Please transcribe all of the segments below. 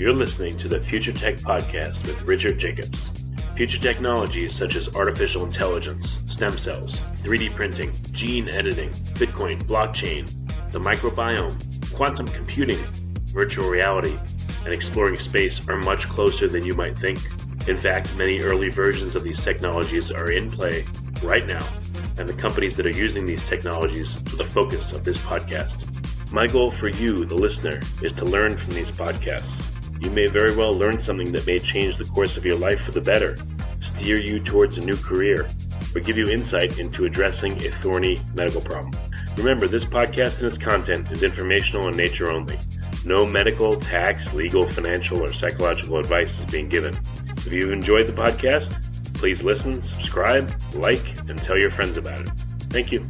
You're listening to the Future Tech Podcast with Richard Jacobs. Future technologies such as artificial intelligence, stem cells, 3D printing, gene editing, Bitcoin, blockchain, the microbiome, quantum computing, virtual reality, and exploring space are much closer than you might think. In fact, many early versions of these technologies are in play right now, and the companies that are using these technologies are the focus of this podcast. My goal for you, the listener, is to learn from these podcasts. You may very well learn something that may change the course of your life for the better, steer you towards a new career, or give you insight into addressing a thorny medical problem. Remember, this podcast and its content is informational in nature only. No medical, tax, legal, financial, or psychological advice is being given. If you've enjoyed the podcast, please listen, subscribe, like, and tell your friends about it. Thank you.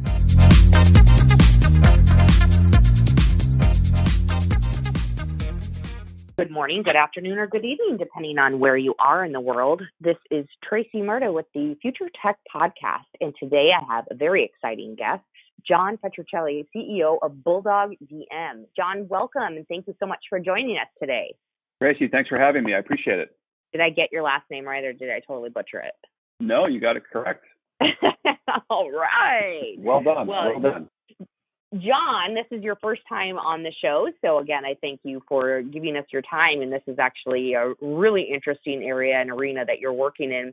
Good morning, good afternoon, or good evening, depending on where you are in the world. This is Tracy Murdo with the Future Tech Podcast, and today I have a very exciting guest, John Petrocelli, CEO of Bulldog DM. John, welcome, and thank you so much for joining us today. Tracy, thanks for having me. I appreciate it. Did I get your last name right, or did I totally butcher it? No, you got it correct. All right. Well done. John, this is your first time on the show. So again, I thank you for giving us your time. And this is actually a really interesting area and arena that you're working in.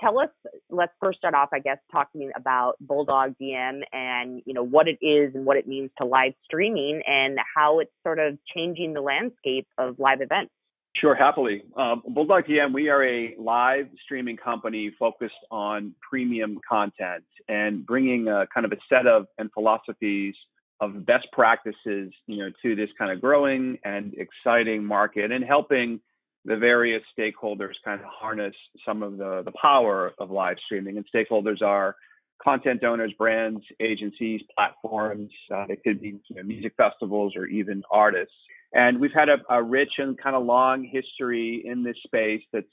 Tell us, let's first start off, I guess, talking about Bulldog DM and, what it is and what it means to live streaming and how it's sort of changing the landscape of live events. Sure, happily. Bulldog DM, we are a live streaming company focused on premium content and bringing a kind of a set of and philosophies of best practices, to this kind of growing and exciting market and helping the various stakeholders kind of harness some of the power of live streaming. And stakeholders are content owners, brands, agencies, platforms. They could be music festivals or even artists. And we've had a rich and kind of long history in this space that's,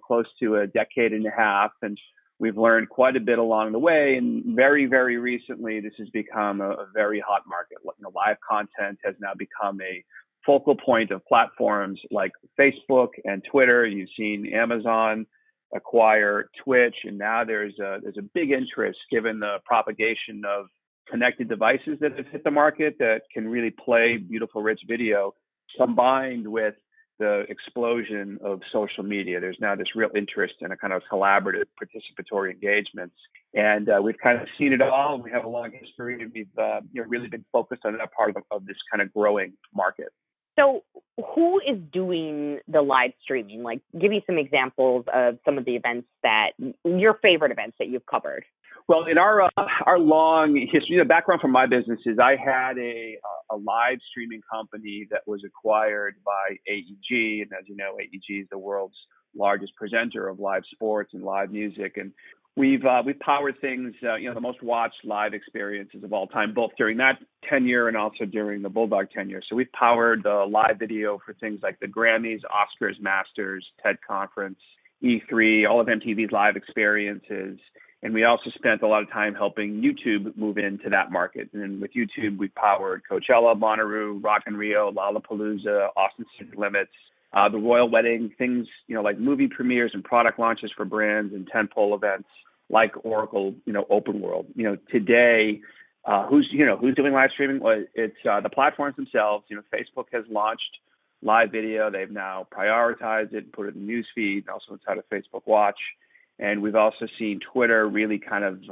close to a decade and a half. And we've learned quite a bit along the way. And very, very recently, this has become a very hot market. Live content has now become a focal point of platforms like Facebook and Twitter. You've seen Amazon acquire Twitch. And now there's a big interest given the propagation of connected devices that have hit the market that can really play beautiful, rich video combined with the explosion of social media. There's now this real interest in a kind of collaborative, participatory engagements. And we've kind of seen it all. We have a long history. We've really been focused on that part of this kind of growing market. So who is doing the live streaming? Like, give me some examples of some of the events your favorite events that you've covered. Well, in our long history, the background from my business is I had a live streaming company that was acquired by AEG. And as you know, AEG is the world's largest presenter of live sports and live music. And we've powered things, the most watched live experiences of all time, both during that tenure and also during the Bulldog tenure. So we've powered live video for things like the Grammys, Oscars, Masters, TED Conference, E3, all of MTV's live experiences. And we also spent a lot of time helping YouTube move into that market. And with YouTube, we powered Coachella, Bonnaroo, Rock in Rio, Lollapalooza, Austin City Limits, the Royal Wedding, things, like movie premieres and product launches for brands and tentpole events like Oracle, Open World. Today, who's doing live streaming? Well, it's the platforms themselves. Facebook has launched live video. They've now prioritized it, put it in the news feed, and also inside of Facebook Watch. And we've also seen Twitter really kind of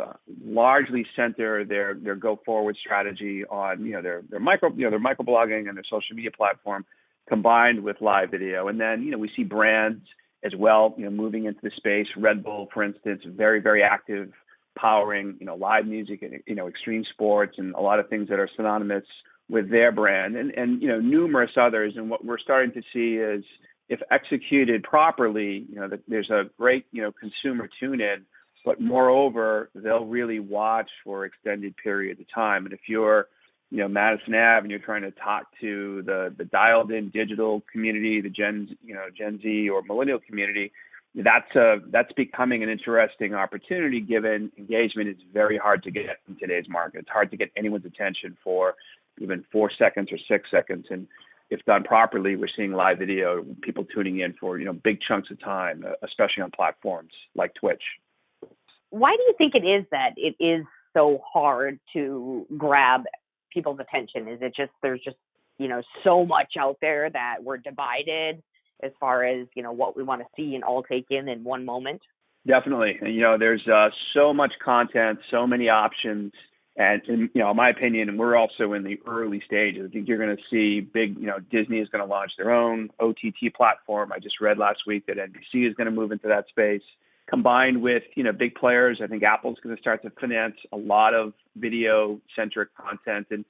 largely center their go forward strategy on their microblogging and their social media platform combined with live video. And then we see brands as well moving into the space. Red Bull, for instance, very, very active, powering live music and extreme sports and a lot of things that are synonymous with their brand and numerous others. And what we're starting to see is, if executed properly, that there's a great, consumer tune-in, but moreover, they'll really watch for extended periods of time. And if you're, Madison Ave and you're trying to talk to the dialed-in digital community, the Gen Z or millennial community, that's becoming an interesting opportunity given engagement is very hard to get in today's market. It's hard to get anyone's attention for even 4 seconds or 6 seconds. And if done properly, we're seeing live video, people tuning in for, big chunks of time, especially on platforms like Twitch. Why do you think it is that it is so hard to grab people's attention? Is it just there's just, so much out there that we're divided as far as, what we want to see and all take in one moment? Definitely. And, there's so much content, so many options. And, in my opinion, we're also in the early stages. I think you're going to see big, Disney is going to launch their own OTT platform. I just read last week that NBC is going to move into that space. Combined with, big players, I think Apple's going to start to finance a lot of video-centric content. And,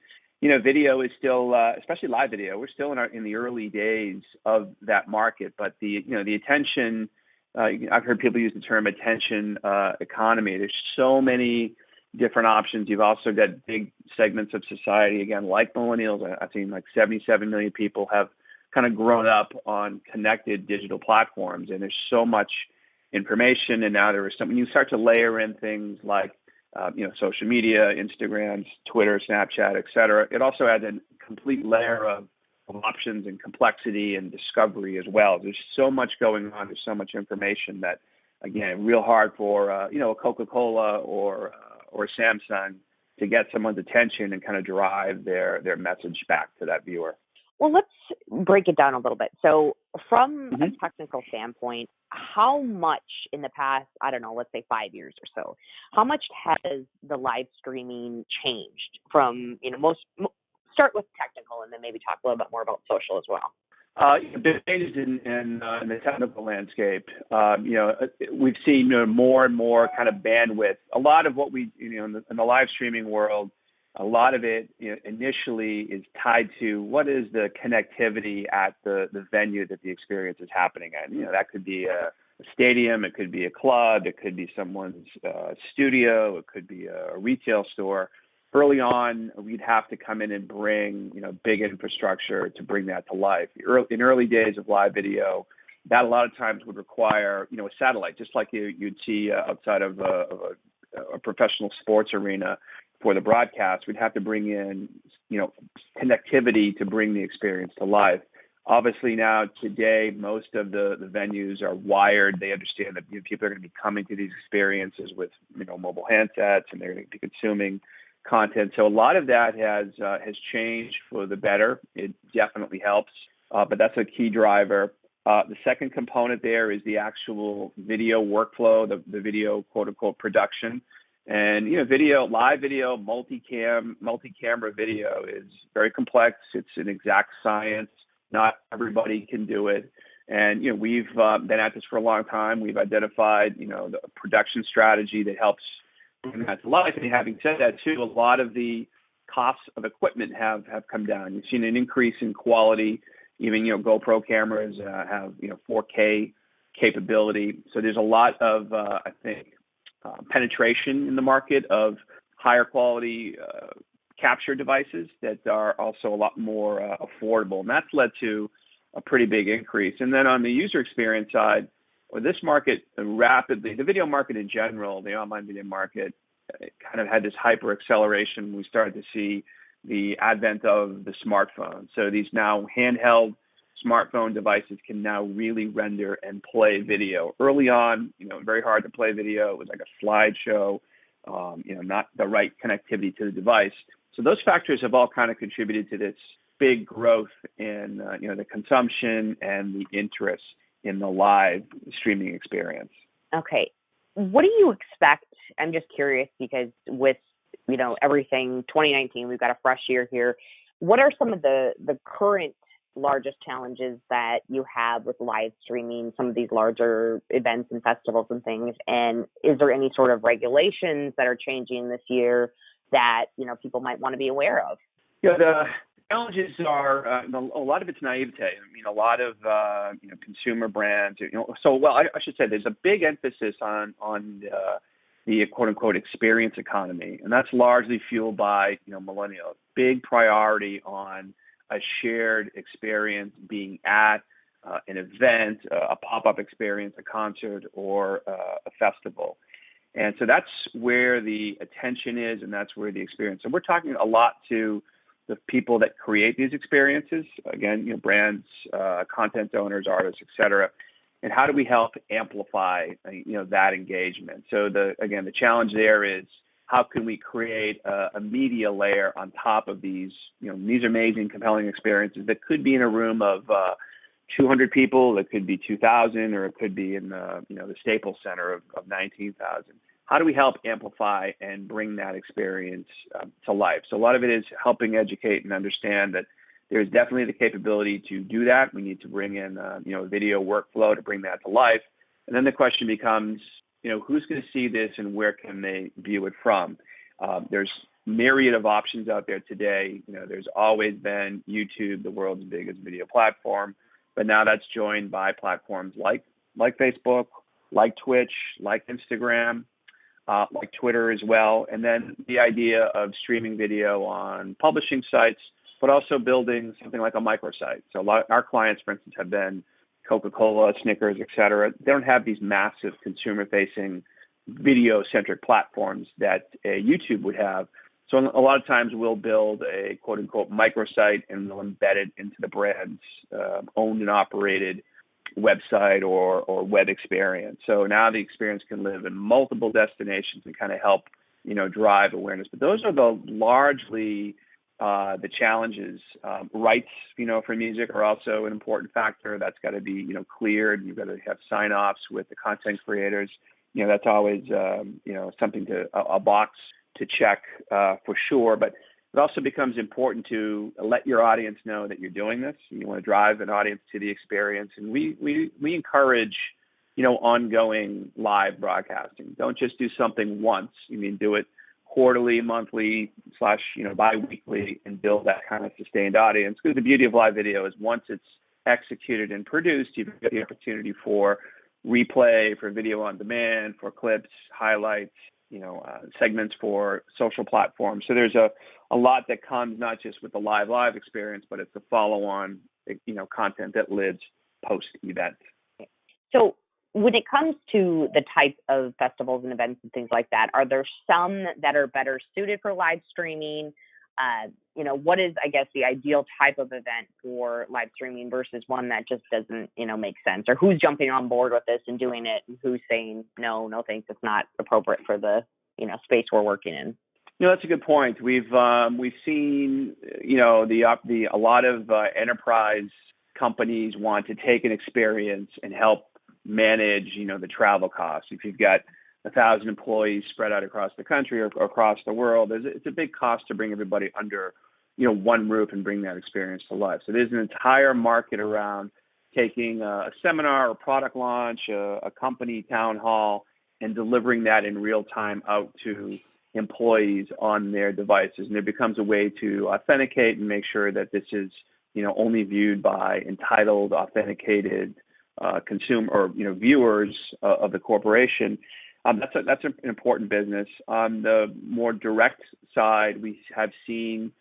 video is still, especially live video, we're still in the early days of that market. But the attention, I've heard people use the term attention economy. There's so many different options. You've also got big segments of society, again, like millennials. I've seen like 77 million people have kind of grown up on connected digital platforms. And there's so much information. And now when you start to layer in things like, social media, Instagram, Twitter, Snapchat, et cetera, it also adds a complete layer of options and complexity and discovery as well. There's so much going on. There's so much information that, again, real hard for, a Coca-Cola or Samsung to get someone's attention and kind of drive their message back to that viewer. Well, let's break it down a little bit. So from a technical standpoint, how much in the past, I don't know, let's say 5 years or so, how much has the live streaming changed from, start with technical and then maybe talk a little bit more about social as well? Big changes in the technical landscape. We've seen more and more kind of bandwidth. A lot of what we, in the live streaming world, a lot of it initially is tied to what is the connectivity at the venue that the experience is happening at. That could be a stadium, it could be a club, it could be someone's studio, it could be a retail store. Early on, we'd have to come in and bring, big infrastructure to bring that to life. In early days of live video, that a lot of times would require, a satellite, just like you'd see outside of a professional sports arena for the broadcast. We'd have to bring in, connectivity to bring the experience to life. Obviously now, today, most of the venues are wired. They understand that people are going to be coming to these experiences with, mobile handsets, and they're going to be consuming content. So a lot of that has changed for the better. It definitely helps, but that's a key driver. The second component there is the actual video workflow, the video quote unquote production. And live video, multi-camera video is very complex. It's an exact science. Not everybody can do it. And we've been at this for a long time. We've identified the production strategy that helps bring that to life. And having said that too, a lot of the costs of equipment have come down. You've seen an increase in quality. Even GoPro cameras have 4K capability. So there's a lot of I think penetration in the market of higher quality capture devices that are also a lot more affordable, and that's led to a pretty big increase. And then on the user experience side, this market rapidly, the video market in general, the online video market, kind of had this hyper acceleration. We started to see the advent of the smartphone. So these now handheld smartphone devices can now really render and play video. Early on, very hard to play video. It was like a slideshow, not the right connectivity to the device. So those factors have all kind of contributed to this big growth in, the consumption and the interest in the live streaming experience. Okay. What do you expect? I'm just curious because with, everything 2019, we've got a fresh year here. What are some of the current largest challenges that you have with live streaming some of these larger events and festivals and things? And is there any sort of regulations that are changing this year that, people might want to be aware of? Yeah, the challenges are, a lot of it's naivete. I mean, a lot of, consumer brands, I should say there's a big emphasis on the quote unquote experience economy. And that's largely fueled by, millennials. Big priority on a shared experience being at an event, a pop-up experience, a concert, or a festival. And so that's where the attention is, and that's where the experience. So we're talking a lot to the people that create these experiences, again, brands, content owners, artists, et cetera, and how do we help amplify, that engagement? So the challenge there is how can we create a media layer on top of these, these amazing, compelling experiences that could be in a room of 200 people, it could be 2,000, or it could be in the Staples Center of 19,000. How do we help amplify and bring that experience to life? So a lot of it is helping educate and understand that there's definitely the capability to do that. We need to bring in, a video workflow to bring that to life. And then the question becomes, who's going to see this and where can they view it from? There's myriad of options out there today. There's always been YouTube, the world's biggest video platform, but now that's joined by platforms like Facebook, like Twitch, like Instagram, like Twitter as well. And then the idea of streaming video on publishing sites, but also building something like a microsite. So our clients, for instance, have been Coca-Cola, Snickers, et cetera. They don't have these massive consumer-facing video-centric platforms that YouTube would have. So a lot of times we'll build a quote-unquote microsite and we'll embed it into the brand's owned and operated website or web experience. So now the experience can live in multiple destinations and kind of help, drive awareness. But those are the largely the challenges. Rights, for music are also an important factor. That's got to be, cleared. You've got to have sign-offs with the content creators. That's always, something a box to check for sure. But it also becomes important to let your audience know that you're doing this. You want to drive an audience to the experience. And we encourage, ongoing live broadcasting. Don't just do something once. Do it quarterly, monthly, / bi-weekly, and build that kind of sustained audience. Because the beauty of live video is once it's executed and produced, you've got the opportunity for replay, for video on demand, for clips, highlights, segments for social platforms. So there's a lot that comes not just with the live experience, but it's the follow-on, content that lives post-event. So when it comes to the types of festivals and events and things like that, are there some that are better suited for live streaming? What is, I guess, the ideal type of event for live streaming versus one that just doesn't, make sense? Or who's jumping on board with this and doing it, and who's saying, no thanks, it's not appropriate for the, space we're working in? That's a good point. We've seen, a lot of enterprise companies want to take an experience and help manage, the travel costs. If you've got 1,000 employees spread out across the country or across the world, it's a big cost to bring everybody under, one roof and bring that experience to life. So there's an entire market around taking a seminar or product launch, a company town hall, and delivering that in real time out to employees on their devices. And it becomes a way to authenticate and make sure that this is, only viewed by entitled, authenticated consumer or, viewers of the corporation. That's an important business. On the more direct side, we have seen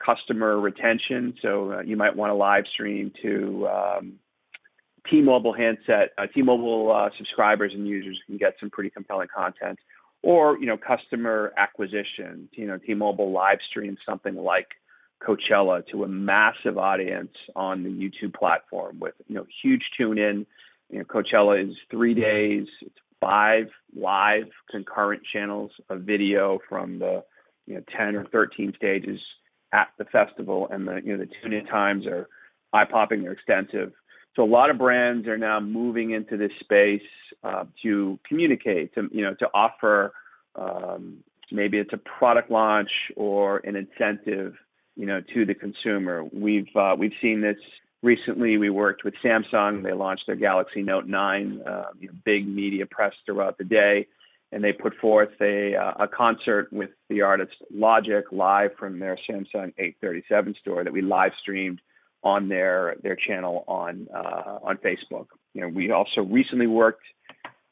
customer retention. So you might want to live stream to T-Mobile T-Mobile subscribers and users can get some pretty compelling content. Or, customer acquisition. T-Mobile live streams something like Coachella to a massive audience on the YouTube platform with, huge tune-in. Coachella is 3 days. It's 5 live concurrent channels of video from the 10 or 13 stages at the festival, and the tune-in times are eye-popping. They're extensive. So a lot of brands are now moving into this space to communicate, to offer. Maybe it's a product launch or an incentive, to the consumer. We've seen this recently. We worked with Samsung. They launched their Galaxy Note 9, big media press throughout the day, and they put forth a concert with the artist Logic live from their Samsung 837 store that we live streamed on their channel on Facebook. We also recently worked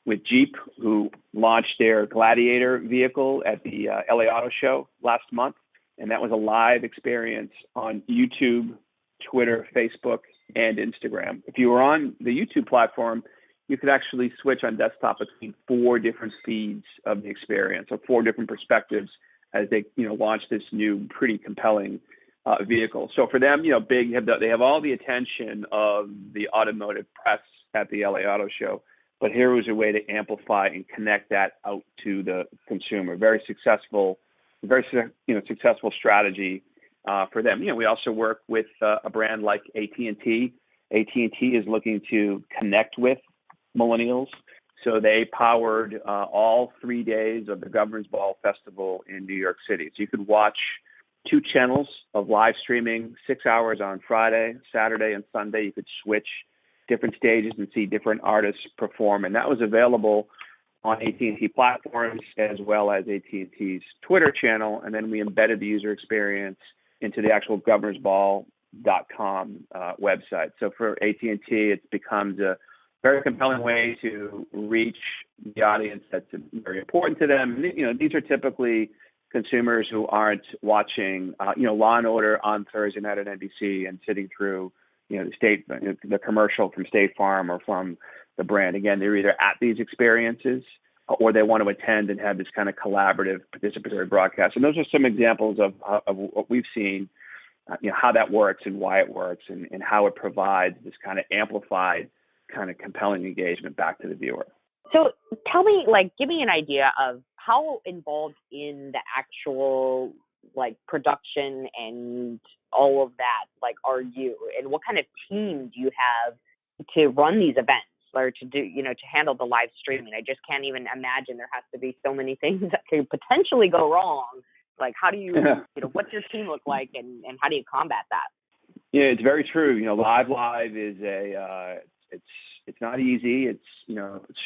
with Jeep, who launched their Gladiator vehicle at the LA Auto Show last month, and that was a live experience on YouTube, Twitter, Facebook, and Instagram. If you were on the YouTube platform, you could actually switch on desktop between 4 different feeds of the experience, or 4 different perspectives as they, launch this new, pretty compelling vehicle. So for them, they have all the attention of the automotive press at the LA Auto Show, but here was a way to amplify and connect that out to the consumer. Very successful strategy for them. We also work with a brand like AT&T. AT&T is looking to connect with millennials. So they powered all 3 days of the Governor's Ball Festival in New York City. So you could watch 2 channels of live streaming, 6 hours on Friday, Saturday, and Sunday. You could switch different stages and see different artists perform. And that was available on AT&T platforms as well as AT&T's Twitter channel. And then we embedded the user experience into the actual governorsball.com website. So for AT&T, it becomes a very compelling way to reach the audience that's very important to them. These are typically consumers who aren't watching, Law and Order on Thursday night at NBC and sitting through, the commercial from State Farm or from the brand. Again, they're either at these experiences or they want to attend and have this kind of collaborative participatory broadcast. And those are some examples of what we've seen, how that works and why it works and how it provides this kind of amplified, kind of compelling engagement back to the viewer. So tell me, give me an idea of how involved in the actual production and all of that are you, and what kind of team do you have to run these events or to do to handle the live streaming? I just can't even imagine. There has to be so many things that could potentially go wrong. How do you what's your team look like, and how do you combat that? Yeah, it's very true. Live is it's not easy. It's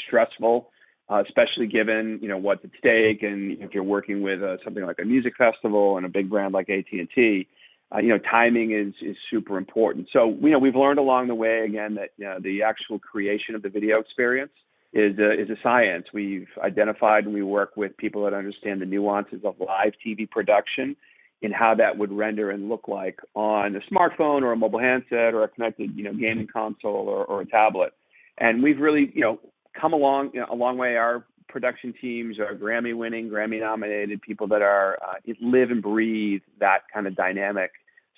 stressful, especially given what's at stake, and if you're working with something like a music festival and a big brand like AT&T, timing is super important. So we've learned along the way again that the actual creation of the video experience is a science. We've identified, and we work with people that understand the nuances of live TV production and how that would render and look like on a smartphone or a mobile handset or a connected gaming console or a tablet. And we've really come along a long way. Our production teams are Grammy-winning, Grammy-nominated people that are live and breathe that kind of dynamic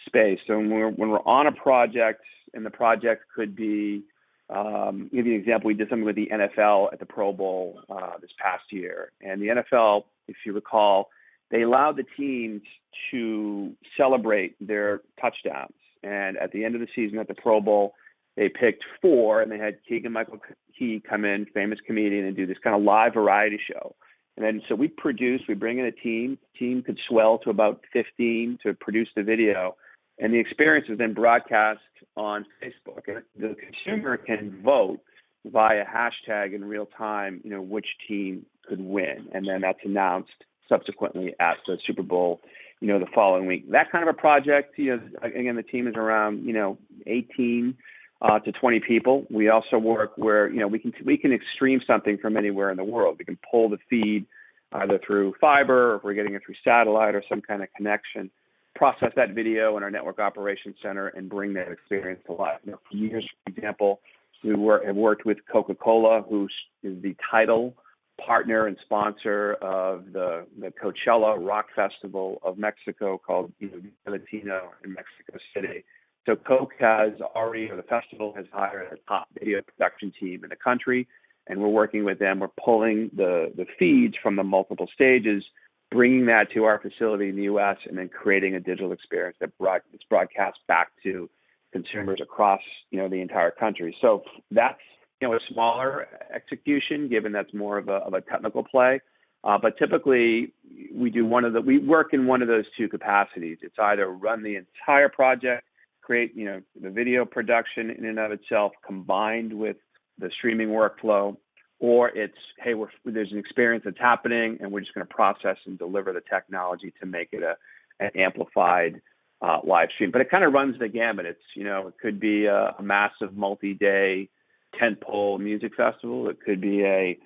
space. So when we're on a project, and the project could be, give you an example, we did something with the NFL at the Pro Bowl this past year. And the NFL, if you recall, they allowed the teams to celebrate their touchdowns. And at the end of the season at the Pro Bowl, they picked 4, and they had Keegan-Michael Key come in, famous comedian, and do this kind of live variety show. And then so we bring in a team. The team could swell to about 15 to produce the video. And the experience is then broadcast on Facebook. And the consumer can vote via hashtag in real time, which team could win. And then that's announced subsequently at the Super Bowl, the following week. That kind of a project, again, the team is around, 18 to 20 people. We also work where, we can stream something from anywhere in the world. We can pull the feed either through fiber, or if we're getting it through satellite or some kind of connection, process that video in our network operations center and bring that experience to life. For years, for example, we have worked with Coca-Cola, who is the title partner and sponsor of the Coachella Rock Festival of Mexico, called Latino in Mexico City. So Coke has already, or the festival has hired a top video production team in the country, and we're working with them. We're pulling the feeds from the multiple stages, bringing that to our facility in the U.S., and then creating a digital experience that's broadcast back to consumers across, the entire country. So that's, a smaller execution, given that's more of a technical play. But typically we work in one of those two capacities. It's either run the entire project, create, the video production in and of itself combined with the streaming workflow, or it's, hey, there's an experience that's happening and we're just going to process and deliver the technology to make it an amplified live stream. But it kind of runs the gamut. It's, it could be a massive multi-day tentpole music festival. It could be a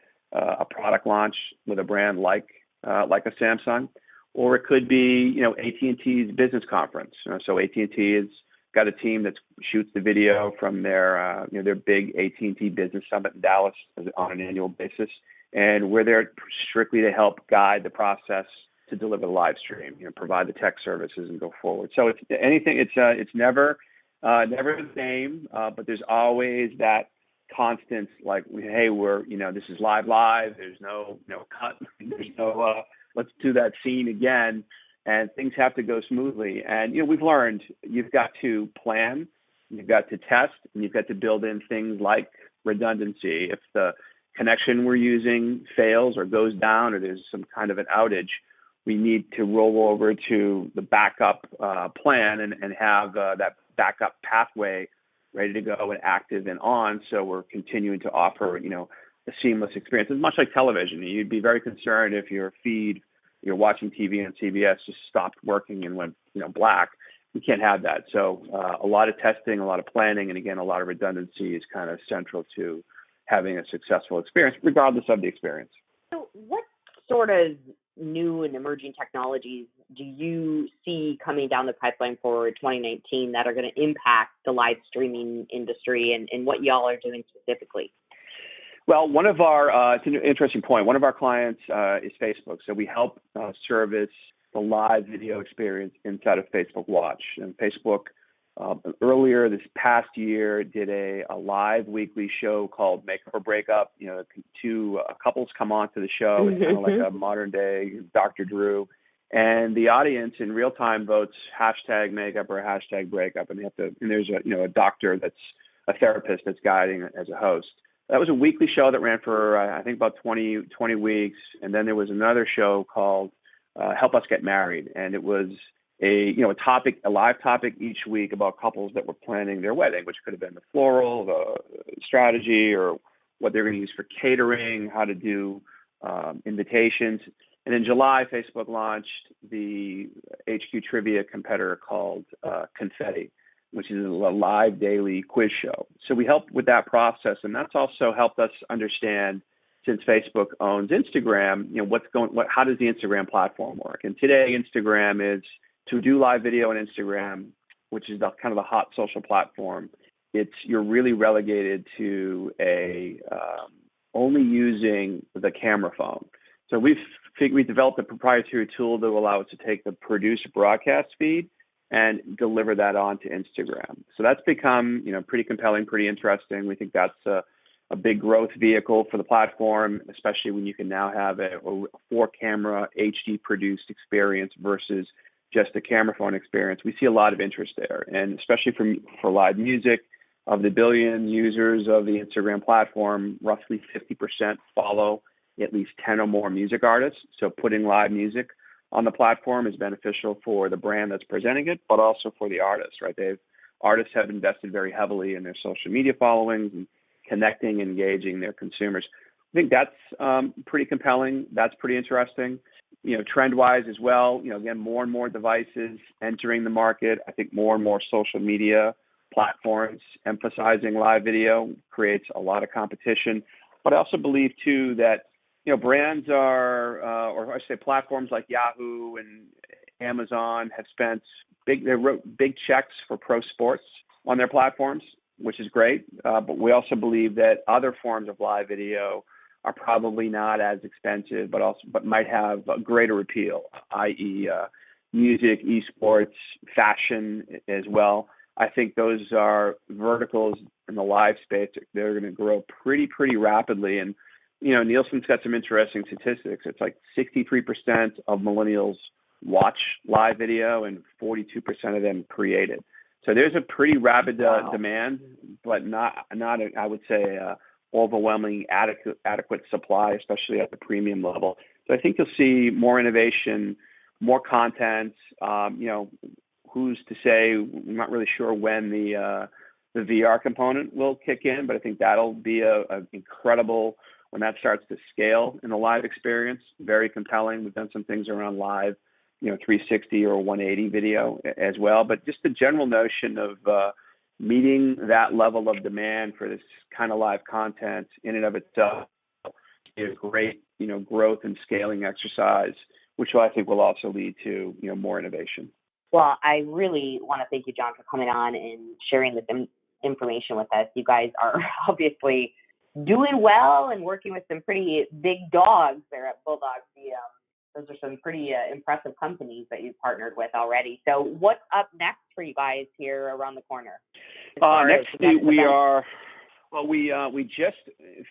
product launch with a brand like a Samsung, or it could be, AT&T's business conference. So AT&T has got a team that shoots the video from their big AT&T Business Summit in Dallas on an annual basis, and we're there strictly to help guide the process to deliver the live stream, provide the tech services and go forward. So it's never the same, but there's always that constant, like, hey, this is live. There's no cut. There's no, let's do that scene again. And things have to go smoothly. And, we've learned you've got to plan, you've got to test, and you've got to build in things like redundancy. If the connection we're using fails or goes down or there's some kind of an outage, we need to roll over to the backup plan and have that backup pathway ready to go and active and on. So we're continuing to offer, a seamless experience. It's much like television. You'd be very concerned if your feed, you're watching TV on CBS, just stopped working and went, black. We can't have that. So a lot of testing, a lot of planning, and again, a lot of redundancy is kind of central to having a successful experience, regardless of the experience. So what sort of new and emerging technologies do you see coming down the pipeline for 2019 that are going to impact the live streaming industry and what y'all are doing specifically? Well, one of our, it's an interesting point. One of our clients is Facebook. So we help service the live video experience inside of Facebook Watch. And Facebook earlier this past year did a live weekly show called Makeup or Breakup. Two couples come onto the show. It's kind of like a modern day Dr. Drew. And the audience in real time votes #makeup or #breakup. And there's a doctor that's a therapist that's guiding as a host. That was a weekly show that ran for, I think, about 20 weeks. And then there was another show called Help Us Get Married. And it was a live topic each week about couples that were planning their wedding, which could have been the floral, the strategy, or what they're going to use for catering, how to do invitations. And in July, Facebook launched the HQ trivia competitor called Confetti, which is a live daily quiz show. So we helped with that process, and that's also helped us understand, since Facebook owns Instagram, how does the Instagram platform work? And today, Instagram is, to do live video on Instagram, which is kind of the hot social platform, you're really relegated to only using the camera phone. So we developed a proprietary tool that will allow us to take the produced broadcast feed and deliver that onto Instagram. So that's become, pretty compelling, pretty interesting. We think that's a big growth vehicle for the platform, especially when you can now have a 4-camera HD produced experience versus just a camera phone experience. We see a lot of interest there, and especially for live music. Of the billion users of the Instagram platform, roughly 50% follow at least 10 or more music artists. So putting live music on the platform is beneficial for the brand that's presenting it, but also for the artists, right? Artists have invested very heavily in their social media followings and connecting, engaging their consumers. I think that's pretty compelling. That's pretty interesting. Trend-wise as well, again, more and more devices entering the market. I think more and more social media platforms emphasizing live video creates a lot of competition. But I also believe, too, that, brands or I say platforms like Yahoo and Amazon have they wrote big checks for pro sports on their platforms, which is great. But we also believe that other forms of live video are probably not as expensive, but might have a greater appeal, i.e., music, esports, fashion as well. I think those are verticals in the live space. They're going to grow pretty rapidly. And, Nielsen's got some interesting statistics. It's like 63% of millennials watch live video and 42% of them create it. So there's a pretty rapid demand, but not I would say, overwhelming adequate supply, especially at the premium level. So I think you'll see more innovation, more content. Who's to say? I'm not really sure when the VR component will kick in, but I think that'll be a incredible when that starts to scale in the live experience. Very compelling. We've done some things around live, 360 or 180 video as well. But just the general notion of meeting that level of demand for this kind of live content in and of itself is a great, growth and scaling exercise, which I think will also lead to, more innovation. Well, I really want to thank you, John, for coming on and sharing this information with us. You guys are obviously doing well and working with some pretty big dogs there at Bulldog. those are some pretty impressive companies that you've partnered with already. So what's up next for you guys here around the corner? We just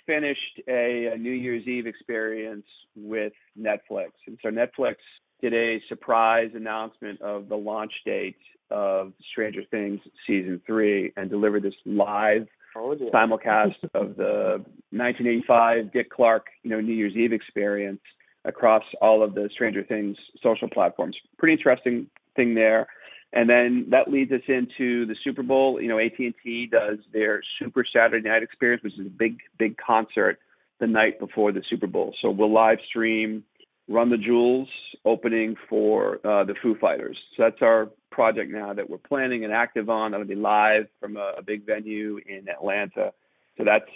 finished a New Year's Eve experience with Netflix. And so Netflix did a surprise announcement of the launch date of Stranger Things Season 3 and delivered this live simulcast of the 1985 Dick Clark, New Year's Eve experience across all of the Stranger Things social platforms. Pretty interesting thing there. And then that leads us into the Super Bowl. AT&T does their Super Saturday Night Experience, which is a big concert the night before the Super Bowl. So we'll live stream Run the Jewels opening for the Foo Fighters. So that's our project now that we're planning and active on. That'll be live from a big venue in Atlanta. So that's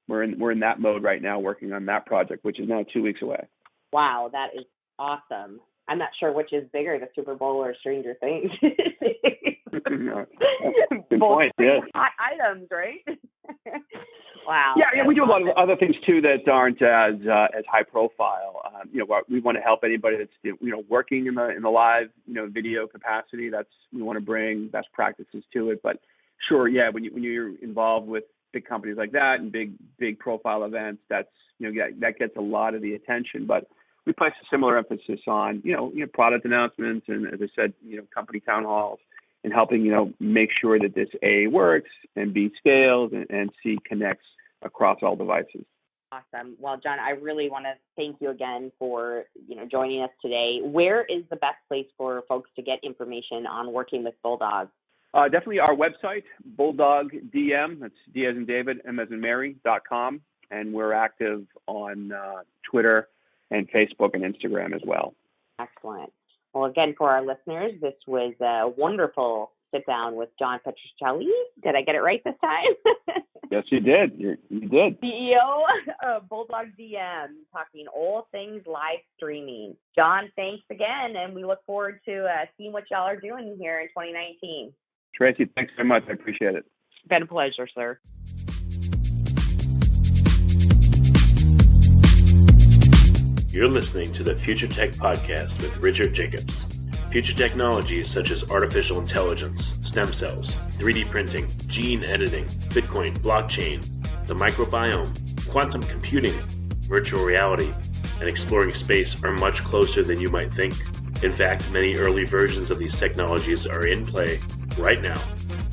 we're in that mode right now, working on that project, which is now 2 weeks away. Wow, that is awesome. I'm not sure which is bigger, the Super Bowl or Stranger Things. Good point. Yes. Hot items, right? Wow. Yeah, we do a lot of other things too that aren't as high profile. We want to help anybody that's working in the live video capacity. We want to bring best practices to it. But sure, yeah, when you're involved with big companies like that and big profile events, that gets a lot of the attention. But we place a similar emphasis on product announcements and, as I said, company town halls, and helping make sure that this A works and B scales and C connects across all devices. Awesome. Well, John, I really want to thank you again for joining us today. Where is the best place for folks to get information on working with Bulldog? Definitely our website, Bulldog DM. That's D as in David, M as in Mary.com, and we're active on Twitter and Facebook and Instagram as well. Excellent. Well, again, for our listeners, this was a wonderful sit down with John Petrocelli. Did I get it right this time? Yes, you did. You did. CEO of Bulldog DM, talking all things live streaming. John, thanks again, and we look forward to seeing what y'all are doing here in 2019. Tracy, thanks very much. I appreciate it. It's been a pleasure, sir. You're listening to the Future Tech Podcast with Richard Jacobs. Future technologies such as artificial intelligence, stem cells, 3D printing, gene editing, Bitcoin, blockchain, the microbiome, quantum computing, virtual reality, and exploring space are much closer than you might think. In fact, many early versions of these technologies are in play right now,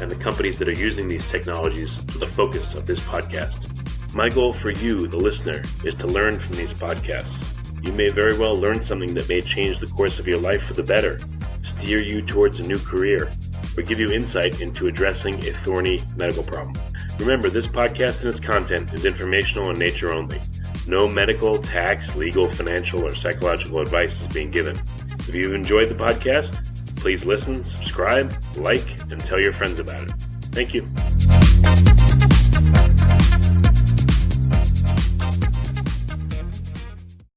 and the companies that are using these technologies are the focus of this podcast. My goal for you, the listener, is to learn from these podcasts. You may very well learn something that may change the course of your life for the better, steer you towards a new career, or give you insight into addressing a thorny medical problem. Remember, this podcast and its content is informational in nature only. No medical, tax, legal, financial, or psychological advice is being given. If you enjoyed the podcast, please listen, subscribe, like, and tell your friends about it. Thank you.